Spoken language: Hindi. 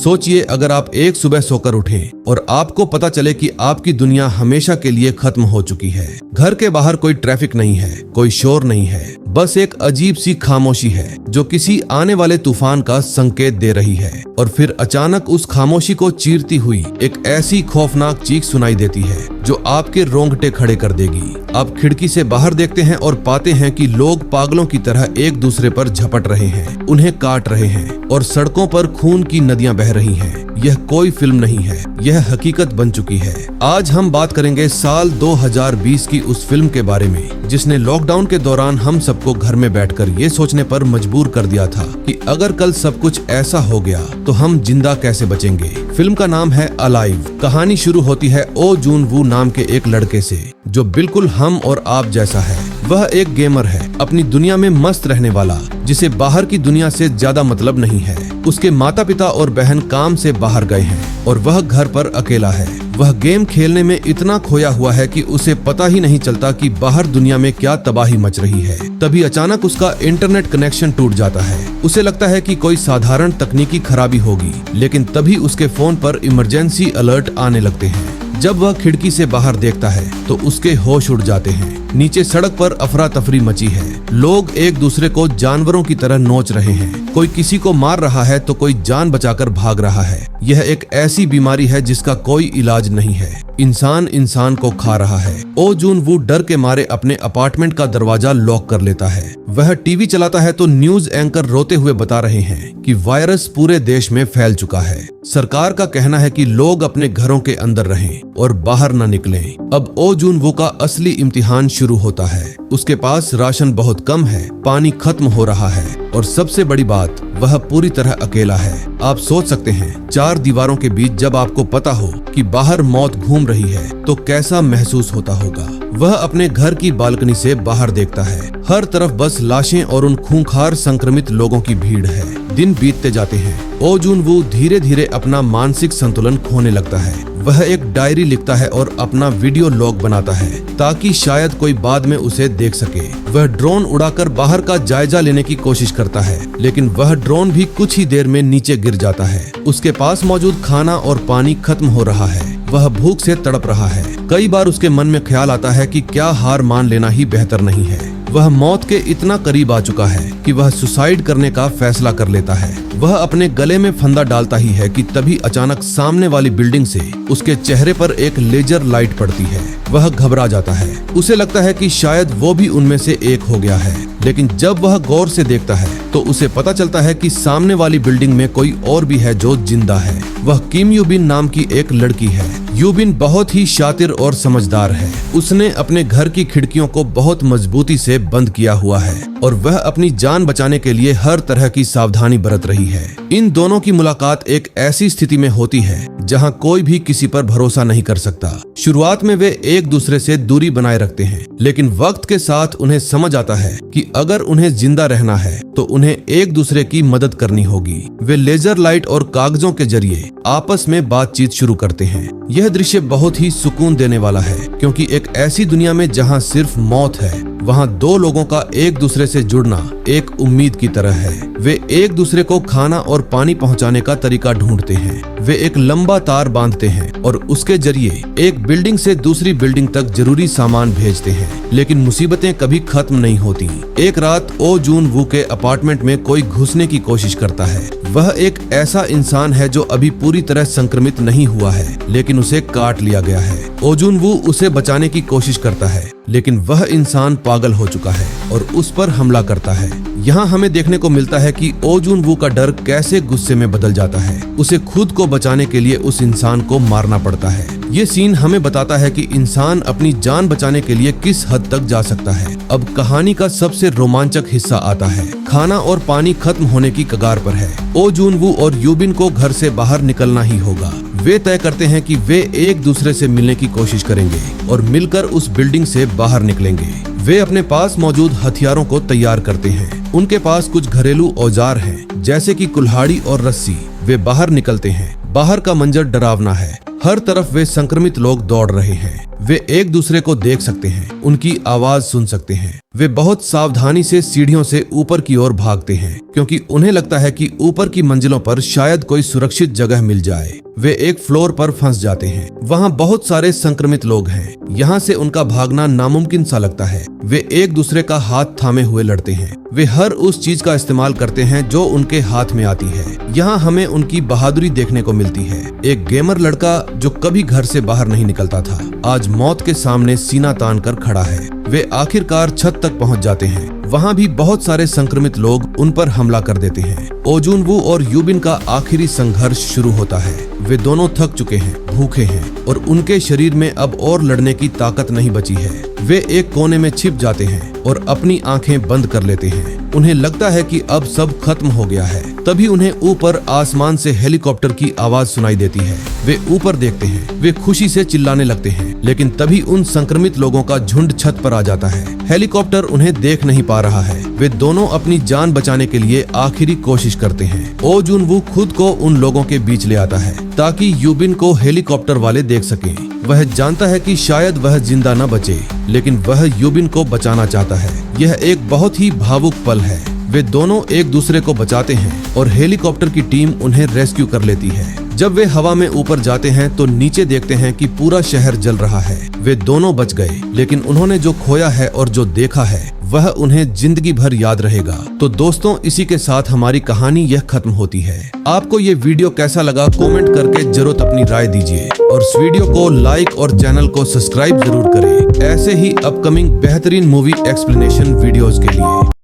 सोचिए, अगर आप एक सुबह सोकर उठें और आपको पता चले कि आपकी दुनिया हमेशा के लिए खत्म हो चुकी है। घर के बाहर कोई ट्रैफिक नहीं है, कोई शोर नहीं है, बस एक अजीब सी खामोशी है जो किसी आने वाले तूफान का संकेत दे रही है। और फिर अचानक उस खामोशी को चीरती हुई एक ऐसी खौफनाक चीख सुनाई देती है जो आपके रोंगटे खड़े कर देगी। आप खिड़की से बाहर देखते हैं और पाते हैं कि लोग पागलों की तरह एक दूसरे पर झपट रहे हैं, उन्हें काट रहे हैं और सड़कों पर खून की नदियां बह रही हैं। यह कोई फिल्म नहीं है, यह हकीकत बन चुकी है। आज हम बात करेंगे साल 2020 की उस फिल्म के बारे में जिसने लॉकडाउन के दौरान हम सबको घर में बैठकर ये सोचने पर मजबूर कर दिया था कि अगर कल सब कुछ ऐसा हो गया तो हम जिंदा कैसे बचेंगे। फिल्म का नाम है अलाइव। कहानी शुरू होती है ओ जून वू नाम के एक लड़के से जो बिल्कुल हम और आप जैसा है। वह एक गेमर है, अपनी दुनिया में मस्त रहने वाला, जिसे बाहर की दुनिया से ज्यादा मतलब नहीं है। उसके माता पिता और बहन काम से बाहर गए हैं और वह घर पर अकेला है। वह गेम खेलने में इतना खोया हुआ है कि उसे पता ही नहीं चलता कि बाहर दुनिया में क्या तबाही मच रही है। तभी अचानक उसका इंटरनेट कनेक्शन टूट जाता है। उसे लगता है कि कोई साधारण तकनीकी खराबी होगी, लेकिन तभी उसके फोन पर इमरजेंसी अलर्ट आने लगते हैं। जब वह खिड़की से बाहर देखता है तो उसके होश उड़ जाते हैं। नीचे सड़क पर अफरा तफरी मची है। लोग एक दूसरे को जानवरों की तरह नोच रहे हैं। कोई किसी को मार रहा है तो कोई जान बचाकर भाग रहा है। यह एक ऐसी बीमारी है जिसका कोई इलाज नहीं है। इंसान इंसान को खा रहा है। ओ जून वू डर के मारे अपने अपार्टमेंट का दरवाजा लॉक कर लेता है। वह टीवी चलाता है तो न्यूज एंकर रोते हुए बता रहे हैं कि वायरस पूरे देश में फैल चुका है। सरकार का कहना है कि लोग अपने घरों के अंदर रहें और बाहर न निकलें। अब ओ जून वू का असली इम्तिहान शुरू होता है। उसके पास राशन बहुत कम है, पानी खत्म हो रहा है और सबसे बड़ी बात, वह पूरी तरह अकेला है। आप सोच सकते हैं, चार दीवारों के बीच जब आपको पता हो कि बाहर मौत घूम रही है तो कैसा महसूस होता होगा। वह अपने घर की बालकनी से बाहर देखता है। हर तरफ बस लाशें और उन खूंखार संक्रमित लोगों की भीड़ है। दिन बीतते जाते हैं। ओ जून वू धीरे धीरे अपना मानसिक संतुलन खोने लगता है। वह एक डायरी लिखता है और अपना वीडियो लॉग बनाता है ताकि शायद कोई बाद में उसे देख सके। वह ड्रोन उड़ाकर बाहर का जायजा लेने की कोशिश करता है, लेकिन वह ड्रोन भी कुछ ही देर में नीचे गिर जाता है। उसके पास मौजूद खाना और पानी खत्म हो रहा है। वह भूख से तड़प रहा है। कई बार उसके मन में ख्याल आता है कि क्या हार मान लेना ही बेहतर नहीं है। वह मौत के इतना करीब आ चुका है कि वह सुसाइड करने का फैसला कर लेता है। वह अपने गले में फंदा डालता ही है कि तभी अचानक सामने वाली बिल्डिंग से उसके चेहरे पर एक लेजर लाइट पड़ती है। वह घबरा जाता है। उसे लगता है कि शायद वो भी उनमें से एक हो गया है, लेकिन जब वह गौर से देखता है तो उसे पता चलता है कि सामने वाली बिल्डिंग में कोई और भी है जो जिंदा है। वह किम यूबिन नाम की एक लड़की है। यूबिन बहुत ही शातिर और समझदार है। उसने अपने घर की खिड़कियों को बहुत मजबूती से बंद किया हुआ है और वह अपनी जान बचाने के लिए हर तरह की सावधानी बरत रही है। इन दोनों की मुलाकात एक ऐसी स्थिति में होती है जहां कोई भी किसी पर भरोसा नहीं कर सकता। शुरुआत में वे एक दूसरे से दूरी बनाए रखते हैं, लेकिन वक्त के साथ उन्हें समझ आता है कि अगर उन्हें जिंदा रहना है तो उन्हें एक दूसरे की मदद करनी होगी। वे लेजर लाइट और कागजों के जरिए आपस में बातचीत शुरू करते हैं। यह दृश्य बहुत ही सुकून देने वाला है, क्योंकि एक ऐसी दुनिया में जहां सिर्फ मौत है, वहां दो लोगों का एक दूसरे से जुड़ना एक उम्मीद की तरह है। वे एक दूसरे को खाना और पानी पहुंचाने का तरीका ढूंढते हैं। वे एक लंबा तार बांधते हैं और उसके जरिए एक बिल्डिंग से दूसरी बिल्डिंग तक जरूरी सामान भेजते हैं। लेकिन मुसीबतें कभी खत्म नहीं होती। एक रात ओ जून वू के अपार्टमेंट में कोई घुसने की कोशिश करता है। वह एक ऐसा इंसान है जो अभी पूरी तरह संक्रमित नहीं हुआ है, लेकिन उसे काट लिया गया है। ओ जून वू उसे बचाने की कोशिश करता है, लेकिन वह इंसान पागल हो चुका है और उस पर हमला करता है। यहाँ हमें देखने को मिलता है कि ओ जून वू का डर कैसे गुस्से में बदल जाता है। उसे खुद को बचाने के लिए उस इंसान को मारना पड़ता है। ये सीन हमें बताता है कि इंसान अपनी जान बचाने के लिए किस हद तक जा सकता है। अब कहानी का सबसे रोमांचक हिस्सा आता है। खाना और पानी खत्म होने की कगार पर है। ओ जून वू और यूबिन को घर से बाहर निकलना ही होगा। वे तय करते हैं कि वे एक दूसरे से मिलने की कोशिश करेंगे और मिलकर उस बिल्डिंग से बाहर निकलेंगे। वे अपने पास मौजूद हथियारों को तैयार करते हैं। उनके पास कुछ घरेलू औजार हैं, जैसे कि कुल्हाड़ी और रस्सी। वे बाहर निकलते हैं। बाहर का मंजर डरावना है। हर तरफ वे संक्रमित लोग दौड़ रहे हैं। वे एक दूसरे को देख सकते हैं, उनकी आवाज सुन सकते हैं। वे बहुत सावधानी से सीढ़ियों से ऊपर की ओर भागते हैं क्योंकि उन्हें लगता है कि ऊपर की मंजिलों पर शायद कोई सुरक्षित जगह मिल जाए। वे एक फ्लोर पर फंस जाते हैं। वहाँ बहुत सारे संक्रमित लोग हैं। यहाँ से उनका भागना नामुमकिन सा लगता है। वे एक दूसरे का हाथ थामे हुए लड़ते हैं। वे हर उस चीज का इस्तेमाल करते हैं जो उनके हाथ में आती है। यहाँ हमें उनकी बहादुरी देखने को मिलती है। एक गेमर लड़का जो कभी घर से बाहर नहीं निकलता था, आज मौत के सामने सीना तान कर खड़ा है। वे आखिरकार छत तक पहुंच जाते हैं। वहाँ भी बहुत सारे संक्रमित लोग उन पर हमला कर देते हैं। ओ जुन वू और यूबिन का आखिरी संघर्ष शुरू होता है। वे दोनों थक चुके हैं, भूखे हैं और उनके शरीर में अब और लड़ने की ताकत नहीं बची है। वे एक कोने में छिप जाते हैं और अपनी आंखें बंद कर लेते हैं। उन्हें लगता है कि अब सब खत्म हो गया है। तभी उन्हें ऊपर आसमान से हेलीकॉप्टर की आवाज सुनाई देती है। वे ऊपर देखते हैं। वे खुशी से चिल्लाने लगते हैं, लेकिन तभी उन संक्रमित लोगों का झुंड छत पर आ जाता है। हेलीकॉप्टर उन्हें देख नहीं पा रहा है। वे दोनों अपनी जान बचाने के लिए आखिरी कोशिश करते हैं। ओ जुन वू खुद को उन लोगों के बीच ले आता है ताकि यूबिन को हेलीकॉप्टर वाले देख सकें। वह जानता है कि शायद वह जिंदा न बचे, लेकिन वह यूबिन को बचाना चाहता है। यह एक बहुत ही भावुक पल है। वे दोनों एक दूसरे को बचाते हैं और हेलीकॉप्टर की टीम उन्हें रेस्क्यू कर लेती है। जब वे हवा में ऊपर जाते हैं तो नीचे देखते हैं कि पूरा शहर जल रहा है। वे दोनों बच गए, लेकिन उन्होंने जो खोया है और जो देखा है वह उन्हें जिंदगी भर याद रहेगा। तो दोस्तों, इसी के साथ हमारी कहानी यह खत्म होती है। आपको ये वीडियो कैसा लगा कमेंट करके जरूर अपनी राय दीजिए और इस वीडियो को लाइक और चैनल को सब्सक्राइब जरूर करें ऐसे ही अपकमिंग बेहतरीन मूवी एक्सप्लेनेशन वीडियोस के लिए।